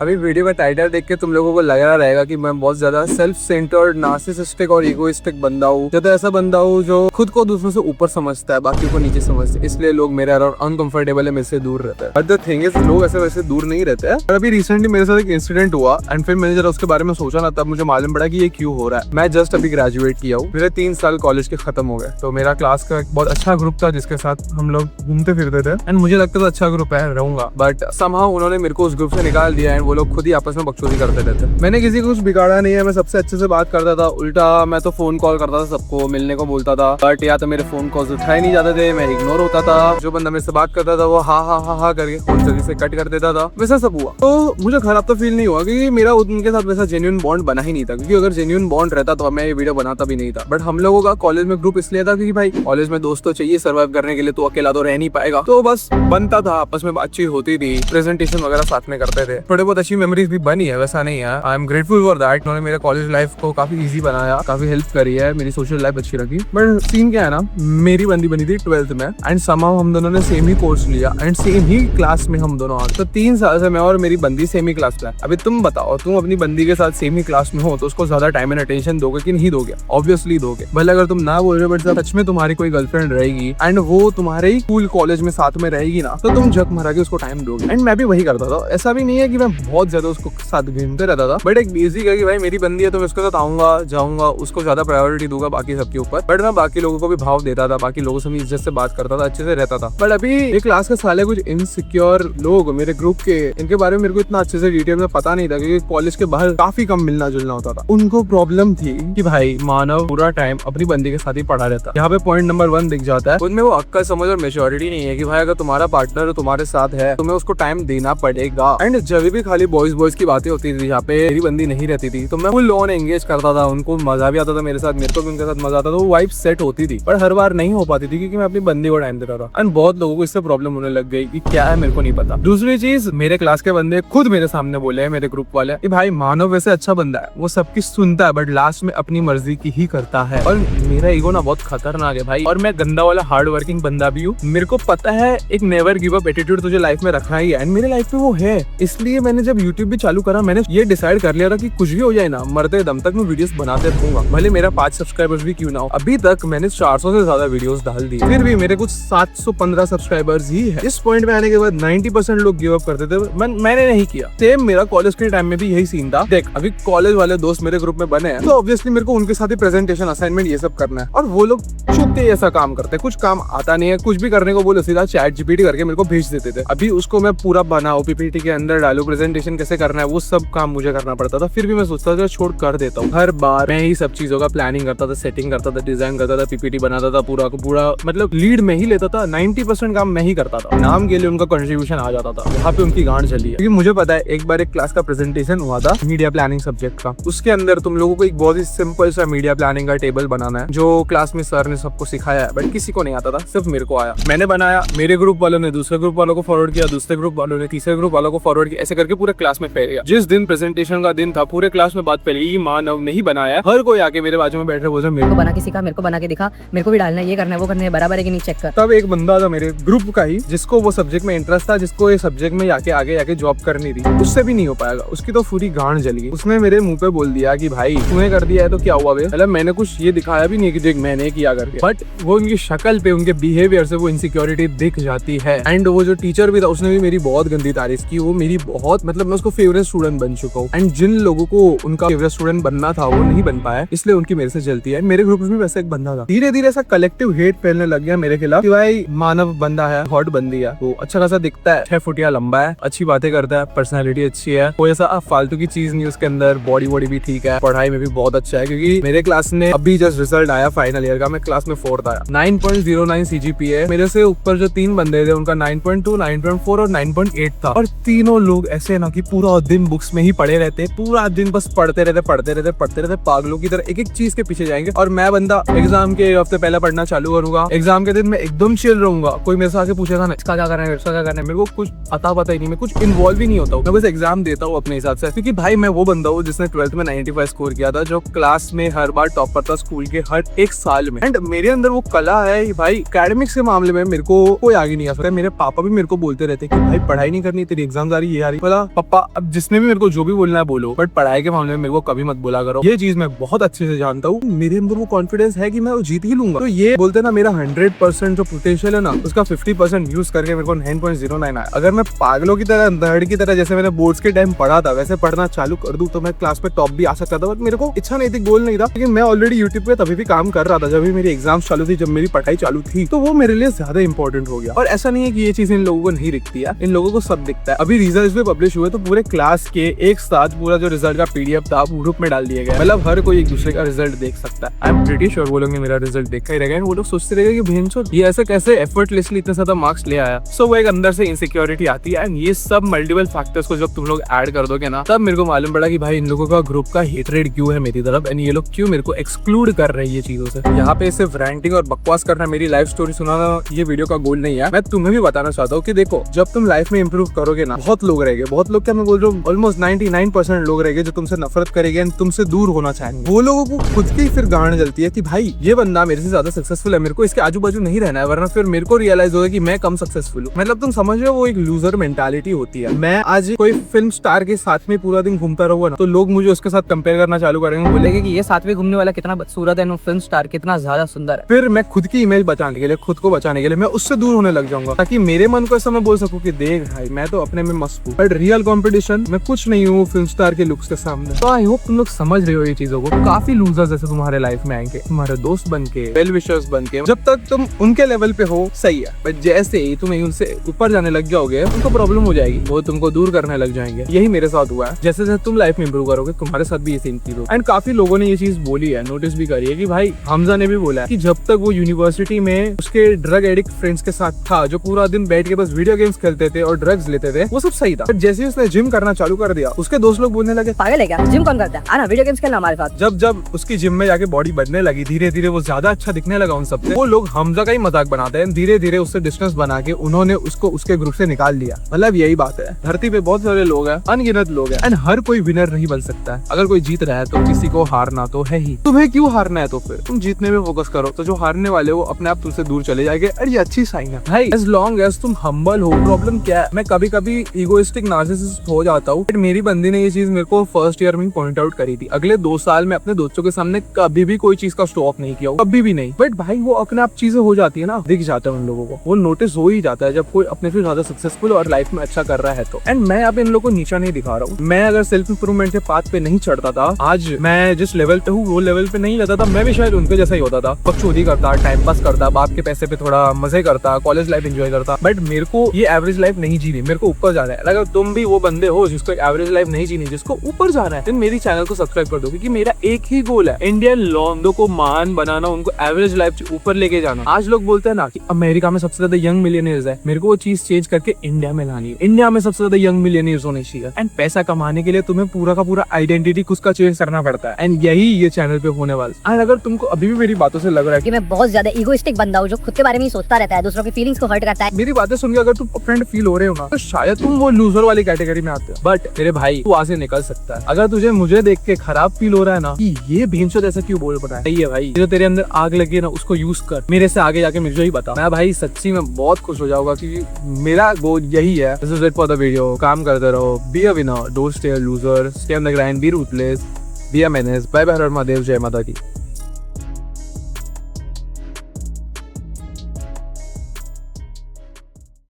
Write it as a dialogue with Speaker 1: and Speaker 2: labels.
Speaker 1: अभी वीडियो का टाइटल देख के तुम लोगों को लग रहा रहेगा कि मैं बहुत ज्यादा सेल्फ सेंटर्ड, नार्सिसिस्टिक और इगोइस्टिक बंदा हूँ। जब ऐसा बंदा हूँ जो खुद को दूसरों से ऊपर समझता है, बाकी को नीचे समझता है, इसलिए लोग मेरे अराउंड अनकंफर्टेबल है, मेरे से दूर रहता है। बट द थिंग इज, लोग ऐसे वैसे दूर नहीं रहते हैं। और अभी रिसेंटली मेरे साथ एक इंसिडेंट हुआ एंड फिर मैंने जरा उसके बारे में सोचा ना, तब मुझे मालूम पड़ा कि ये क्यों हो रहा है। मैं जस्ट अभी ग्रेजुएट किया हूँ, मेरे 3 साल कॉलेज के खत्म हो गए। तो मेरा क्लास का एक बहुत अच्छा ग्रुप था जिसके साथ हम लोग घूमते फिरते थे एंड मुझे लगता था अच्छा ग्रुप है, रहूंगा। बट समहाउ उन्होंने मेरे को उस ग्रुप से निकाल दिया एंड वो लोग खुद ही आपस में बकचोदी करते रहते। मैंने किसी को कुछ बिगाड़ा नहीं है, मैं सबसे अच्छे से बात करता था। उल्टा मैं तो फोन कॉल करता था, सबको मिलने को बोलता था, बट या तो मेरे फोन कॉल्स उठाए नहीं जाते थे, मैं इग्नोर होता था। जो बंदा मेरे से बात करता था वो हा करके फोन जल्दी से कट कर देता था। वैसा सब हुआ। तो मुझे खराब तो फील नहीं हुआ क्योंकि मेरा उनके साथ वैसा जेन्युइन बॉन्ड बना ही नहीं था। क्योंकि अगर जेन्युइन बॉन्ड रहता तो मैं ये वीडियो बनाता भी नहीं था। बट हम लोगों का कॉलेज में ग्रुप इसलिए था क्योंकि भाई कॉलेज में दोस्त तो चाहिए सर्वाइव करने के लिए, तो अकेला तो रह नहीं पाएगा। तो बस बनता था, आपस में बातचीत होती थी, प्रेजेंटेशन वगैरह साथ में करते थे। थोड़े बहुत अच्छी मेमोरीज भी बनी है, वैसा नहीं है। I am grateful for that. उन्होंने मेरे कॉलेज लाइफ को काफी इजी बनाया, काफी हेल्प करी है, मेरी सोशल लाइफ अच्छी रखी। बट सीन क्या है ना, मेरी बंदी बनी थी 12th में एंड समहाउ हम दोनों ने सेम ही कोर्स लिया एंड सेम ही क्लास में हम दोनों आ गए। तो 3 साल से मैं और मेरी बंदी सेम ही क्लास में। अभी तुम बताओ, तुम अपनी बंदी के साथ सेम ही क्लास में हो तो उसको ज्यादा टाइम एंड अटेंशन दोगे कि नहीं दोगे? ऑब्वियसली दोगे। भले अगर तुम ना बोल रहे बट सच में तुम्हारी कोई गर्लफ्रेंड रहेगी एंड वो तुम्हारे ही स्कूल कॉलेज में साथ में रहेगी ना, तो तुम झक मारा के उसको टाइम दोगे। एंड मैं भी वही करता था। ऐसा भी नहीं है कि मैं बहुत ज्यादा उसको साथ घूमते रहता था, बट एक बेसिक है कि भाई मेरी बंदी है तो मैं उसके साथ आऊंगा जाऊंगा, उसको ज्यादा प्रायोरिटी दूंगा बाकी सबके ऊपर। बट मैं बाकी लोगों को भी भाव देता था, बाकी लोगों से इज्जत से बात करता था, अच्छे से रहता था। बट अभी एक क्लास के साले कुछ इनसिक्योर लोग मेरे ग्रुप के, इनके बारे में मेरे को इतना अच्छे से डिटेल में पता नहीं था क्योंकि कॉलेज के बाहर काफी कम मिलना जुलना होता था। उनको प्रॉब्लम थी कि भाई मानव पूरा टाइम अपनी बंदी के साथ ही पड़ा रहता। यहाँ पे पॉइंट नंबर 1 दिख जाता है, उनमें वो अक्ल समझ और मेच्योरिटी नहीं है कि भाई अगर तुम्हारा पार्टनर तुम्हारे साथ है तुम्हें उसको टाइम देना पड़ेगा। एंड जब भी खाली बॉयज की बातें होती थी जहाँ पे मेरी बंदी नहीं रहती थी, तो मैं फुल ऑन एंगेज करता था, उनको मजा भी आता था मेरे साथ, मेरे को भी उनके साथ मजा आता था। वो वाइब सेट होती थी पर हर बार नहीं हो पाती थी क्योंकि मैं अपनी बंदी को टाइम देता था। एंड बहुत लोगों को इससे प्रॉब्लम होने लग गई कि क्या है मेरे को नहीं पता। दूसरी चीज, मेरे क्लास के बंदे खुद मेरे सामने बोले हैं, मेरे ग्रुप वाले, कि भाई मानव वैसे अच्छा बंदा है, वो सबकी सुनता है बट लास्ट में अपनी मर्जी की ही करता है। और मेरा ईगो ना बहुत खतरनाक है भाई, और मैं गंदा वाला हार्ड वर्किंग बंदा भी हूँ। मेरे को पता है एक नेवर गिव अप एटीट्यूड तुझे लाइफ में रखना ही है एंड मेरे लाइफ में वो है। इसलिए मैंने जब यूट्यूब भी चालू करा, मैंने ये डिसाइड कर लिया था कि कुछ भी हो जाए ना, मरते दम तक मैं वीडियोस बनाते रहूंगा, भले मेरा 5 सब्सक्राइबर्स भी क्यों ना हो। अभी तक मैंने 400 से ज्यादा वीडियोस डाल दी, फिर भी मेरे कुछ 715 सब्सक्राइबर्स ही है। इस पॉइंट पे आने के बाद 90% लोग गिव अप करते थे, मैंने नहीं किया। सेम मेरा कॉलेज के टाइम में भी यही सीन था। देख, अभी कॉलेज वाले दोस्त मेरे ग्रुप में बने हैं तो ऑब्वियसली मेरे को उनके साथ ही प्रेजेंटेशन, असाइनमेंट ये सब करना है, और वो लोग चुप के ऐसा काम करते हैं। कुछ काम आता नहीं है, कुछ भी करने को बोलो सीधा चैट जीपीटी करके मेरे को भेज देते थे। अभी उसको मैं पूरा बनाऊं, पीपीटी के अंदर डालू, प्रेजेंटेशन कैसे करना है, वो सब काम मुझे करना पड़ता था। फिर भी मैं सोचता था छोड़ कर देता हूँ। हर बार मैं ही सब चीजों का प्लानिंग करता था, सेटिंग करता था, डिजाइन करता था, पीपीटी बनाता था, पूरा को पूरा मतलब लीड में ही लेता था। 90% काम मैं ही करता था। नाम के लिए उनका कंट्रीब्यूशन आ जाता था, वहाँ पे उनकी गांड चली है। क्योंकि मुझे पता है एक बार एक क्लास का प्रेजेंटेशन हुआ था मीडिया प्लानिंग सब्जेक्ट का। उसके अंदर तुम लोगों को एक बहुत ही सिंपल सा मीडिया प्लानिंग का टेबल बनाना है, जो क्लास में सर ने सबको सिखाया है बट किसी को नहीं आता था, सिर्फ मेरे को आया। मैंने बनाया, मेरे ग्रुप वालों ने दूसरे ग्रुप वालों को फॉरवर्ड किया, दूसरे ग्रुप वालों ने तीसरे ग्रुप वालों को फॉरवर्ड किया, ऐसे करके पूरे क्लास में फैल गया। जिस दिन प्रेजेंटेशन का दिन था पूरे क्लास में बात फैली, मानव नहीं बनाया। हर कोई आके मेरे बाजू में बैठ रहे, बोल रहे मेरे को
Speaker 2: बना के सिखा, मेरे को बना के दिखा, मेरे को भी डालना है, ये करना है, वो करना है, बराबर है कि नहीं चेक कर।
Speaker 1: तब एक बंदा था मेरे ग्रुप का ही जिसको वो सब्जेक्ट में इंटरेस्ट था, जिसको ये सब्जेक्ट में आगे जॉब करनी थी, उससे भी नहीं हो पाएगा। उसकी तो पूरी गांड जल गई। उसने मेरे मुंह पे बोल दिया कि भाई तूने कर दिया है तो क्या हुआ बे? मतलब मैंने कुछ ये दिखाया भी नहीं कि देख मैंने किया करके, बट वो उनकी शक्ल पे, उनके बिहेवियर से वो इनसिक्योरिटी दिख जाती है। एंड वो जो टीचर भी था उसने भी मेरी बहुत गंदी तारीफ की। वो मेरी बहुत, मतलब मैं उसको फेवरेट स्टूडेंट बन चुका हूँ एंड जिन लोगों को उनका फेवरेट स्टूडेंट बनना था वो नहीं बन पाया, इसलिए उनकी मेरे से जलती है। मेरे ग्रुप में वैसे एक बंदा था, धीरे धीरे ऐसा कलेक्टिव हेट फैलने लग गया मेरे खिलाफ कि भाई मानव बंदा है, हॉट बंदी है, वो अच्छा खासा दिखता है, 6 फुटिया लंबा है, अच्छी बातें करता है, पर्सनैलिटी अच्छी है, कोई ऐसा फालतू की चीज नहीं उसके अंदर, बॉडी भी ठीक है, पढ़ाई में भी बहुत अच्छा है। क्योंकि मेरे क्लास में अभी जस्ट रिजल्ट आया फाइनल ईयर का, मैं क्लास में 4th आया, 9.09 CGPA। मेरे से ऊपर जो 3 बंदे थे उनका 9.2, 9.4 और 9.8 था, और तीनों लोग ऐसे ना कि पूरा दिन बुक्स में ही पढ़े रहते, पूरा दिन बस पढ़ते रहते पागलों की तरह, एक चीज के पीछे जाएंगे। और मैं बंदा एग्जाम के हफ्ते पहले पढ़ना चालू करूंगा, एग्जाम के दिन मैं एकदम चिल रहूंगा, कोई मेरे से आके पूछेगा ना इसका क्या करना है, इसका क्या करना है, मेरे को कुछ अता पता ही नहीं, मैं कुछ इन्वॉल्व ही नहीं होता हूँ, मैं बस एग्जाम देता हूँ अपने हिसाब से। क्योंकि भाई मैं वो बंदा हूँ जिसने 12th में 95 स्कोर किया था, जो क्लास में हर बार टॉपर था स्कूल के हर एक साल में। एंड मेरे अंदर वो कला है भाई, एकेडमिक्स के मामले में मेरे को कोई आगे नहीं आ सकता। मेरे पापा भी मेरे को बोलते रहते कि भाई पढ़ाई नहीं करनी, तेरी एग्जाम आ रही, ये आ रही। बोला पापा अब जिसने भी मेरे को जो भी बोलना है बोलो, बट पढ़ाई के मामले में मेरे को कभी मत बोला करो। ये चीज मैं बहुत अच्छे से जानता हूँ, मेरे अंदर वो कॉन्फिडेंस है कि मैं वो जीत ही लूंगा। तो ये बोलते ना मेरा 100% जो पोटेंशियल है ना, उसका 50% यूज करके मेरे को 9.09 आया। अगर मैं पागलों की तरह नर्ड की तरह जैसे मैंने बोर्ड्स के टाइम पढ़ा था वैसे पढ़ना चालू कर दूं तो मैं क्लास में टॉप भी आ सकता था, बट मेरे को इच्छा नहीं थी, गोल नहीं था। लेकिन मैं ऑलरेडी यूट्यूब पे तभी भी काम कर रहा था जब भी मेरी एग्जाम चालू थी, जब मेरी पढ़ाई चालू थी, तो वो मेरे लिए ज्यादा इंपॉर्टेंट हो गया। और ऐसा नहीं है कि ये चीज इन लोगों को नहीं दिखती है, इन लोगों को सब दिखता है। अभी रिजल्ट भी पब्लिश हुए तो पूरे क्लास के एक साथ पूरा जो रिजल्ट का PDF था ग्रुप में डाल दिया गया। मतलब हर कोई एक दूसरे का रिजल्ट देख सकता है। आई एम प्रीटी श्योर वो लोग मेरा रिजल्ट देखा ही रहेगा। वो लोग सोचते रहेंगे कि भैंसो ये ऐसे कैसे एफर्टलेसली इतने ज्यादा मार्क्स ले आया। सो वो एक अंदर से इनसिक्योरिटी आती है। एंड ये सब मल्टीपल फैक्टर्स को जब तुम लोग ऐड कर दोगे ना, तब मेरे को मालूम पड़ा कि भाई इन लोगों का ग्रुप का हेटरेट क्यों है मेरी तरफ, एंड ये लोग क्यों मेरे को एक्सक्लूड कर रहे हैं ये चीजों से। यहाँ पे सिर्फ रैंटिंग और बकवास करना, मेरी लाइफ स्टोरी सुनाना ये वीडियो का गोल नहीं है। मैं तुम्हें भी बताना चाहता हूँ कि देखो जब तुम लाइफ में इंप्रूव करोगे ना, बहुत लोग रहेंगे, बहुत लोग क्या मैं बोल रहा हूँ, ऑलमोस्ट 99% लोग रहेंगे जो तुमसे नफरत करेंगे एंड तुमसे दूर होना चाहेंगे। वो लोगों को खुद की फिर गांड जलती है कि भाई ये बंदा मेरे से ज्यादा सक्सेसफुल है, मेरे को इसके आजू बाजू नहीं रहना है, वरना फिर मेरे को रियलाइज होगा कि मैं कम सक्सेसफुल हूँ। मतलब तुम समझ रहे हो, वो एक लूजर मेंटालिटी होती है। मैं आज कोई फिल्म स्टार के साथ में पूरा दिन घूमता रहूंगा ना, तो लोग मुझे उसके साथ कंपेयर करना चालू करेंगे,
Speaker 2: बोलेंगे कि ये साथ में घूमने वाला कितना बदसूरत है, फिल्म स्टार कितना ज्यादा सुंदर है।
Speaker 1: फिर मैं खुद की इमेज बचाने के लिए, खुद को बचाने के लिए मैं उससे दूर होने लग जाऊंगा, ताकि मेरे मन को ऐसा मैं बोल सकूं कि देख भाई मैं तो अपने में मस्त हूँ, बट रियल कंपटीशन मैं कुछ नहीं हूँ फिल्म स्टार के लुक्स के सामने। तो आई होप तुम लोग समझ रहे हो ये चीजों को। काफी लूजर्स ऐसे तुम्हारे लाइफ में आएंगे, तुम्हारे दोस्त बन के, वेल विशर्स बन के। जब तक तुम उनके लेवल पे हो सही है, बट जैसे ही तुम उनसे ऊपर जाने लग जाओगे उनको प्रॉब्लम हो जाएगी, वो तुमको दूर करने लग जाएंगे। यही मेरे साथ हुआ है। जैसे जैसे तुम लाइफ में इंप्रूव करोगे तुम्हारे साथ भी ये सेम चीज होगा। एंड काफी लोगों ने ये चीज बोली है, नोटिस भी करी है कि भाई हमजा ने भी बोला है कि जब तक वो यूनिवर्सिटी में उसके ड्रग एडिक्ट फ्रेंड्स के साथ था, जो पूरा दिन बैठ के बस वीडियो गेम्स खेलते थे और ड्रग्स लेते थे, वो सब सही था। बट जैसे ही उसने जिम करना चालू कर दिया, उसके दोस्त लोग बोलने लगे
Speaker 2: पागल है क्या, जिम कौन करता है, आना वीडियो गेम्स खेलना हमारे साथ।
Speaker 1: जब जब उसकी जिम में जाके बॉडी बनने लगी, धीरे धीरे वो ज्यादा अच्छा दिखने लगा उन सबसे, वो लोग हमजा का ही मजाक बनाते हैं। धीरे धीरे उससे डिस्टेंस बना के उन्होंने उसको उसके ग्रुप से निकाल दिया। मतलब यही बात है, धरती पे बहुत सारे लोग हैं, अनगिनत लोग हैं, एंड हर कोई विनर नहीं बन सकता है। अगर कोई जीत रहा है तो किसी को हारना तो है ही। तुम्हें क्यों हारना है, तो फिर तुम जीतने में फोकस करो, तो जो हारने वाले वो अपने आप तुमसे दूर चले जाएंगे। और ये अच्छी साइन है भाई, एज लॉन्ग एज तुम हम्बल हो। प्रॉब्लम क्या है, मैं कभी कभी इगोइस्टिक नार्सिसिस्ट हो जाता हूँ। मेरी बंदी ने ये चीज मेरे को फर्स्ट ईयर में पॉइंट आउट करी थी। अगले 2 साल में अपने दोस्तों के सामने कभी भी कोई चीज का शो ऑफ नहीं किया, कभी भी नहीं। बट भाई वो अपने आप चीजें हो जाती है ना, दिख जाता है उन लोगों को, वो नोटिस हो ही जाता है जब कोई अपने से ज्यादा सक्सेसफुल और लाइफ में अच्छा कर रहा है तो। एंड मैं अब इन लोगों को नीचा नहीं दिखा रहा हूँ। मैं अगर सेल्फ इंप्रूवमेंट के पाथ पे नहीं चढ़ता था, आज मैं जिस लेवल पे हूँ वो लेवल पे नहीं रहता था, मैं भी शायद उनके जैसा ही होता था। बकचोदी करता, टाइम पास करता, बाप के पैसे पे थोड़ा मजे करता, कॉलेज लाइफ एंजॉय करता। बट मेरे को ये एवरेज लाइफ नहीं जीनी, मेरे को ऊपर जाना है। अगर तुम भी वो बंदे हो जिसको एवरेज लाइफ नहीं जीनी, जिसको ऊपर जाना है, तो मेरी चैनल को सब्सक्राइब कर दो, क्योंकि मेरा एक ही गोल है, इंडियन लॉन्डो को महान बनाना, उनको एवरेज लाइफ से ऊपर लेके जाना। आज लोग बोलते हैं ना कि अमेरिका में सबसे ज्यादा यंग मिलियनियर्स है, मेरे को वो चीज चेंज करके इंडिया में लानी है। इंडिया में सबसे ज्यादा यंग मिलियनियर्स होने चाहिए। एंड पैसा कमाने के लिए तुम्हें पूरा का पूरा आइडेंटिटी खुद का चेंज करना पड़ता है, एंड यही ये चैनल पे होने वाला। एंड अगर तुमको अभी भी मेरी बातों से लग रहा है
Speaker 2: कि मैं बहुत ज्यादा इगोइस्टिक बंदा हूँ, जो खुद के बारे में ही सोचता रहता है, दूसरों की फीलिंग्स को हर्ट करता है,
Speaker 1: मेरी बातें सुन के अगर तुम फ्रेंड फील हो रहे हो ना, तो शायद तुम वो लूजर वाली कैटेगरी में आते हो। बट मेरे भाई तू वहां से निकल सकता है। अगर तुझे मुझे देख के खराब फील हो रहा है ना कि ये भीमचोद ऐसा क्यों बोल पड़ा है, सही है भाई, जो तेरे अंदर आग लगी है ना उसको यूज कर, मेरे से आगे जाके मुझे ही बता। मैं भाई सच्ची में बहुत खुश हो जाऊंगा, क्योंकि मेरा गोल यही है। This is it for the video. काम करते रहो, be a winner, don't stay a loser, stay on the grind, be ruthless, be a menace. Bye bye, हर हर महादेव, जय माता की।